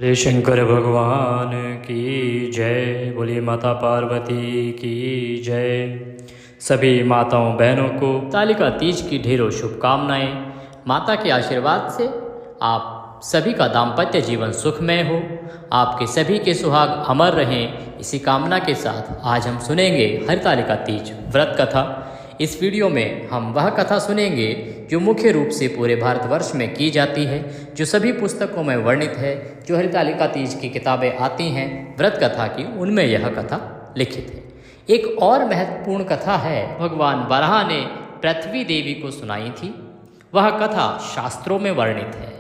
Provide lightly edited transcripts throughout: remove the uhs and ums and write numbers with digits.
बोले शंकर भगवान की जय। बोलिए माता पार्वती की जय। सभी माताओं बहनों को तालिका तीज की ढेरों शुभकामनाएं। माता के आशीर्वाद से आप सभी का दाम्पत्य जीवन सुखमय हो, आपके सभी के सुहाग अमर रहें। इसी कामना के साथ आज हम सुनेंगे हरतालिका तीज व्रत कथा। इस वीडियो में हम वह कथा सुनेंगे जो मुख्य रूप से पूरे भारतवर्ष में की जाती है, जो सभी पुस्तकों में वर्णित है, जो हरतालिका तीज की किताबें आती हैं व्रत कथा की, उनमें यह कथा लिखित है। एक और महत्वपूर्ण कथा है, भगवान वराह ने पृथ्वी देवी को सुनाई थी। वह कथा शास्त्रों में वर्णित है।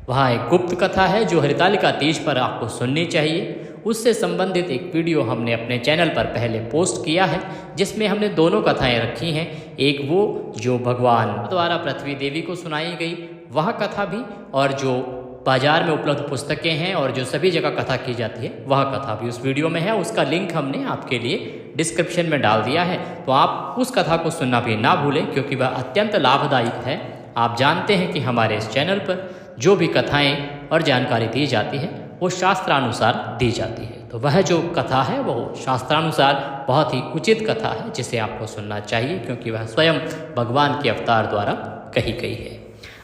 वह एक गुप्त कथा है जो हरतालिका तीज पर आपको सुननी चाहिए। उससे संबंधित एक वीडियो हमने अपने चैनल पर पहले पोस्ट किया है, जिसमें हमने दोनों कथाएं रखी हैं। एक वो जो भगवान द्वारा पृथ्वी देवी को सुनाई गई वह कथा भी, और जो बाजार में उपलब्ध पुस्तकें हैं और जो सभी जगह कथा की जाती है वह कथा भी उस वीडियो में है। उसका लिंक हमने आपके लिए डिस्क्रिप्शन में डाल दिया है, तो आप उस कथा को सुनना भी ना भूलें, क्योंकि वह अत्यंत लाभदायक है। आप जानते हैं कि हमारे इस चैनल पर जो भी कथाएं और जानकारी दी जाती है वो शास्त्रानुसार दी जाती है। तो वह जो कथा है वो शास्त्रानुसार बहुत ही उचित कथा है, जिसे आपको सुनना चाहिए, क्योंकि वह स्वयं भगवान के अवतार द्वारा कही गई है।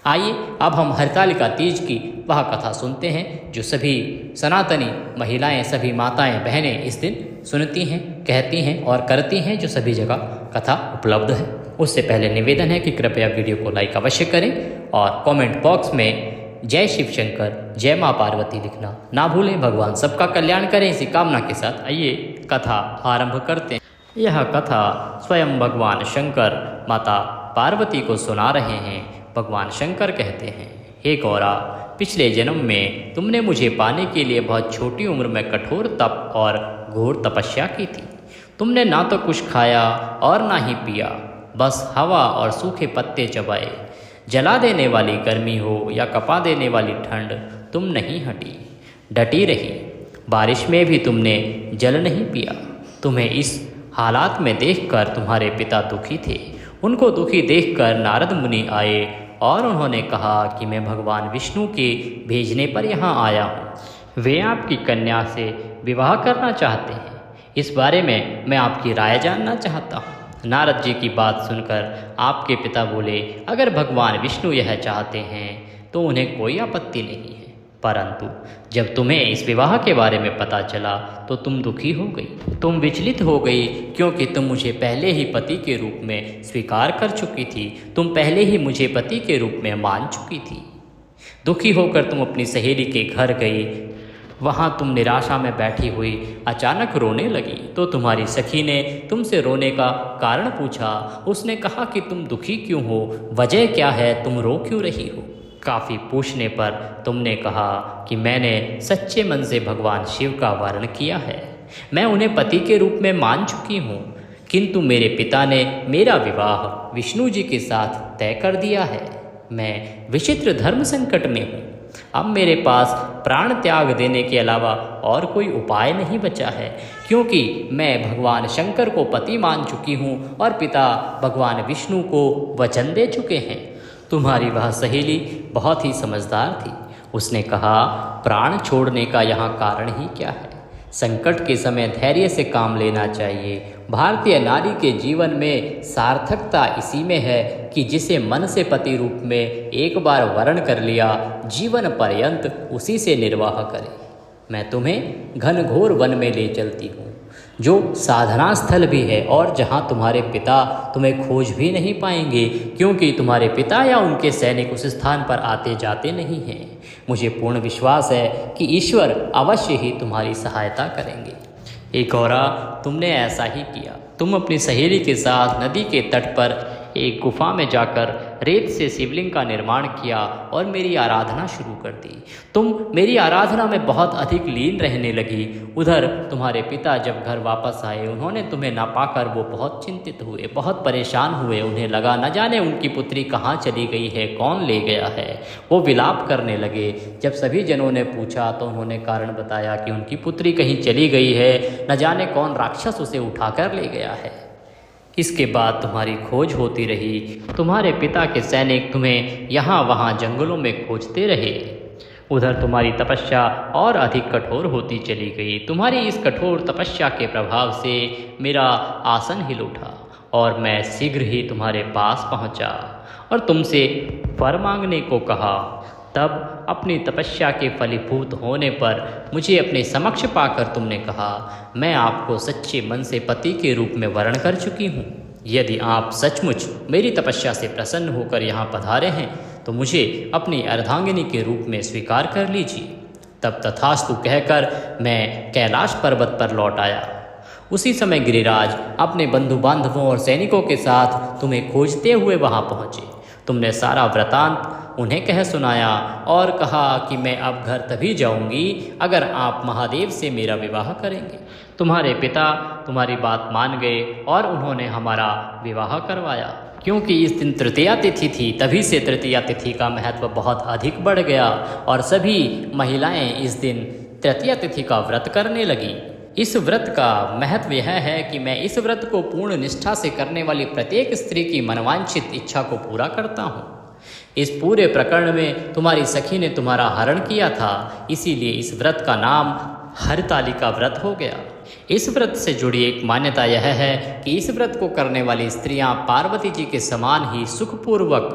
आइए अब हम हरतालिका तीज की वह कथा सुनते हैं जो सभी सनातनी महिलाएं, सभी माताएं बहनें इस दिन सुनती हैं, कहती हैं और करती हैं, जो सभी जगह कथा उपलब्ध है। उससे पहले निवेदन है कि कृपया वीडियो को लाइक अवश्य करें और कमेंट बॉक्स में जय शिव शंकर, जय माँ पार्वती लिखना ना भूलें। भगवान सबका कल्याण करें, इसी कामना के साथ आइए कथा आरंभ करते हैं। यह कथा स्वयं भगवान शंकर माता पार्वती को सुना रहे हैं। भगवान शंकर कहते हैं, हे गौरा, पिछले जन्म में तुमने मुझे पाने के लिए बहुत छोटी उम्र में कठोर तप और घोर तपस्या की थी। तुमने ना तो कुछ खाया और ना ही पिया, बस हवा और सूखे पत्ते चबाए। जला देने वाली गर्मी हो या कपा देने वाली ठंड, तुम नहीं हटी, डटी रही। बारिश में भी तुमने जल नहीं पिया। तुम्हें इस हालात में देखकर तुम्हारे पिता दुखी थे। उनको दुखी देखकर नारद मुनि आए और उन्होंने कहा कि मैं भगवान विष्णु के भेजने पर यहाँ आया हूँ। वे आपकी कन्या से विवाह करना चाहते हैं। इस बारे में मैं आपकी राय जानना चाहता हूँ। नारद जी की बात सुनकर आपके पिता बोले, अगर भगवान विष्णु यह चाहते हैं तो उन्हें कोई आपत्ति नहीं है, परंतु जब तुम्हें इस विवाह के बारे में पता चला तो तुम दुखी हो गई, तुम विचलित हो गई, क्योंकि तुम मुझे पहले ही पति के रूप में स्वीकार कर चुकी थी। तुम पहले ही मुझे पति के रूप में मान चुकी थी। दुखी होकर तुम अपनी सहेली के घर गई। वहाँ तुम निराशा में बैठी हुई अचानक रोने लगी, तो तुम्हारी सखी ने तुमसे रोने का कारण पूछा। उसने कहा कि तुम दुखी क्यों हो, वजह क्या है, तुम रो क्यों रही हो। काफ़ी पूछने पर तुमने कहा कि मैंने सच्चे मन से भगवान शिव का वर्ण किया है। मैं उन्हें पति के रूप में मान चुकी हूँ, किंतु मेरे पिता ने मेरा विवाह विष्णु जी के साथ तय कर दिया है। मैं विचित्र धर्म संकट में हूँ। अब मेरे पास प्राण त्याग देने के अलावा और कोई उपाय नहीं बचा है, क्योंकि मैं भगवान शंकर को पति मान चुकी हूँ और पिता भगवान विष्णु को वचन दे चुके हैं। तुम्हारी वह सहेली बहुत ही समझदार थी। उसने कहा, प्राण छोड़ने का यहाँ कारण ही क्या है। संकट के समय धैर्य से काम लेना चाहिए। भारतीय नारी के जीवन में सार्थकता इसी में है कि जिसे मन से पति रूप में एक बार वर्ण कर लिया, जीवन पर्यंत उसी से निर्वाह करे। मैं तुम्हें घनघोर वन में ले चलती हूँ, जो साधना स्थल भी है और जहाँ तुम्हारे पिता तुम्हें खोज भी नहीं पाएंगे, क्योंकि तुम्हारे पिता या उनके सैनिक उस स्थान पर आते जाते नहीं हैं। मुझे पूर्ण विश्वास है कि ईश्वर अवश्य ही तुम्हारी सहायता करेंगे। एक गौरा, तुमने ऐसा ही किया। तुम अपनी सहेली के साथ नदी के तट पर एक गुफा में जाकर रेत से शिवलिंग का निर्माण किया और मेरी आराधना शुरू कर दी। तुम मेरी आराधना में बहुत अधिक लीन रहने लगी। उधर तुम्हारे पिता जब घर वापस आए, उन्होंने तुम्हें ना पाकर वो बहुत चिंतित हुए, बहुत परेशान हुए। उन्हें लगा न जाने उनकी पुत्री कहाँ चली गई है, कौन ले गया है। वो विलाप करने लगे। जब सभी जनों ने पूछा तो उन्होंने कारण बताया कि उनकी पुत्री कहीं चली गई है, न जाने कौन राक्षस उसे उठाकर ले गया है। इसके बाद तुम्हारी खोज होती रही। तुम्हारे पिता के सैनिक तुम्हें यहाँ वहाँ जंगलों में खोजते रहे। उधर तुम्हारी तपस्या और अधिक कठोर होती चली गई। तुम्हारी इस कठोर तपस्या के प्रभाव से मेरा आसन हिल उठा और मैं शीघ्र ही तुम्हारे पास पहुंचा और तुमसे वर मांगने को कहा। तब अपनी तपस्या के फलीभूत होने पर मुझे अपने समक्ष पाकर तुमने कहा, मैं आपको सच्चे मन से पति के रूप में वर्ण कर चुकी हूँ। यदि आप सचमुच मेरी तपस्या से प्रसन्न होकर यहाँ पधारे हैं तो मुझे अपनी अर्धांगिनी के रूप में स्वीकार कर लीजिए। तब तथास्तु कहकर मैं कैलाश पर्वत पर लौट आया। उसी समय गिरिराज अपने बंधु बांधवों और सैनिकों के साथ तुम्हें खोजते हुए वहाँ पहुँचे। तुमने सारा वृतांत उन्हें कह सुनाया और कहा कि मैं अब घर तभी जाऊंगी अगर आप महादेव से मेरा विवाह करेंगे। तुम्हारे पिता तुम्हारी बात मान गए और उन्होंने हमारा विवाह करवाया। क्योंकि इस दिन तृतीया तिथि थी, तभी से तृतीया तिथि का महत्व बहुत अधिक बढ़ गया और सभी महिलाएं इस दिन तृतीया तिथि का व्रत करने लगी। इस व्रत का महत्व यह है कि मैं इस व्रत को पूर्ण निष्ठा से करने वाली प्रत्येक स्त्री की मनवांछित इच्छा को पूरा करता हूँ। इस पूरे प्रकरण में तुम्हारी सखी ने तुम्हारा हरण किया था, इसीलिए इस व्रत का नाम हरतालिका व्रत हो गया। इस व्रत से जुड़ी एक मान्यता यह है कि इस व्रत को करने वाली स्त्रियां पार्वती जी के समान ही सुखपूर्वक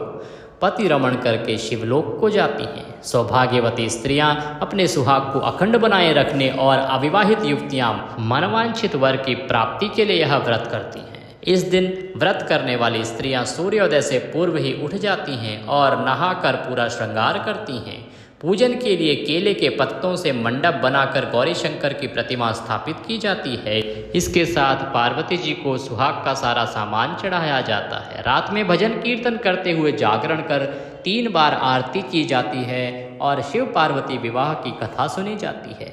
पति रमण करके शिवलोक को जाती हैं। सौभाग्यवती स्त्रियां अपने सुहाग को अखंड बनाए रखने और अविवाहित युवतियां मनवांछित वर की प्राप्ति के लिए यह व्रत करती हैं। इस दिन व्रत करने वाली स्त्रियां सूर्योदय से पूर्व ही उठ जाती हैं और नहाकर पूरा श्रृंगार करती हैं। पूजन के लिए केले के पत्तों से मंडप बनाकर गौरी शंकर की प्रतिमा स्थापित की जाती है। इसके साथ पार्वती जी को सुहाग का सारा सामान चढ़ाया जाता है। रात में भजन कीर्तन करते हुए जागरण कर 3 बार आरती की जाती है और शिव पार्वती विवाह की कथा सुनी जाती है।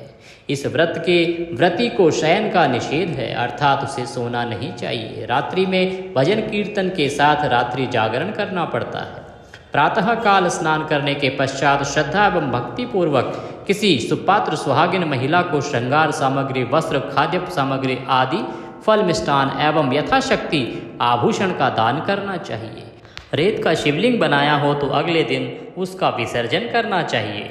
इस व्रत के व्रती को शयन का निषेध है, अर्थात उसे सोना नहीं चाहिए। रात्रि में भजन कीर्तन के साथ रात्रि जागरण करना पड़ता है। प्रातः काल स्नान करने के पश्चात श्रद्धा एवं भक्ति पूर्वक किसी सुपात्र सुहागिन महिला को श्रृंगार सामग्री, वस्त्र, खाद्य सामग्री आदि फल, मिष्टान एवं यथाशक्ति आभूषण का दान करना चाहिए। रेत का शिवलिंग बनाया हो तो अगले दिन उसका विसर्जन करना चाहिए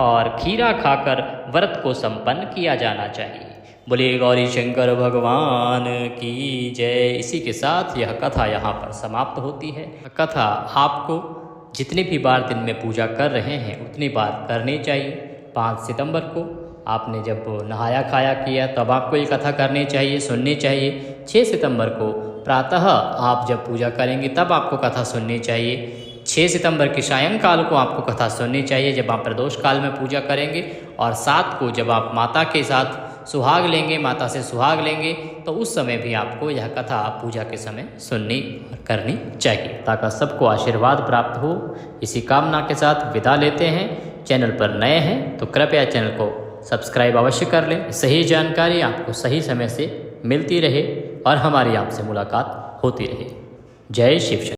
और खीरा खाकर व्रत को संपन्न किया जाना चाहिए। बोले गौरी शंकर भगवान की जय। इसी के साथ यह कथा यहाँ पर समाप्त होती है। कथा आपको जितने भी बार दिन में पूजा कर रहे हैं उतनी बार करनी चाहिए। 5 सितंबर को आपने जब नहाया खाया किया तब आपको ये कथा करनी चाहिए, सुननी चाहिए। 6 सितंबर को प्रातः आप जब पूजा करेंगे तब आपको कथा सुननी चाहिए। 6 सितंबर की सायंकाल को आपको कथा सुननी चाहिए जब आप प्रदोष काल में पूजा करेंगे। और 7 को जब आप माता के साथ सुहाग लेंगे, माता से सुहाग लेंगे, तो उस समय भी आपको यह कथा पूजा के समय सुननी और करनी चाहिए ताकि सबको आशीर्वाद प्राप्त हो। इसी कामना के साथ विदा लेते हैं। चैनल पर नए हैं तो कृपया चैनल को सब्सक्राइब अवश्य कर लें। सही जानकारी आपको सही समय से मिलती रहे और हमारी आपसे मुलाकात होती रहे। जय शिव।